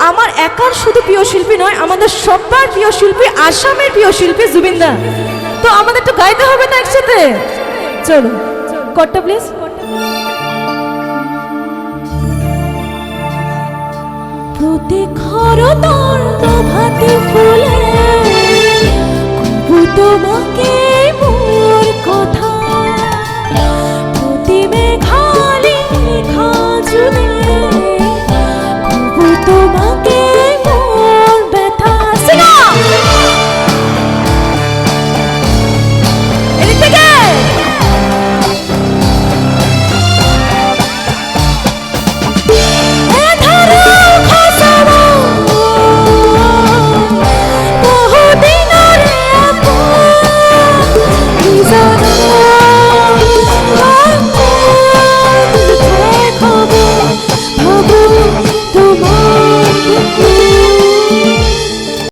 আমার একার শুধু প্রিয় শিল্পী নয়, আমাদের সবার প্রিয় শিল্পী, আসামের প্রিয় শিল্পী জুবিন দা। তো আমাদের একটু গাইতে হবে না একসাথে? চলো কট্টা প্লিজ। প্রতি খরতর প্রভাতী ফুলে কবু তোমাকে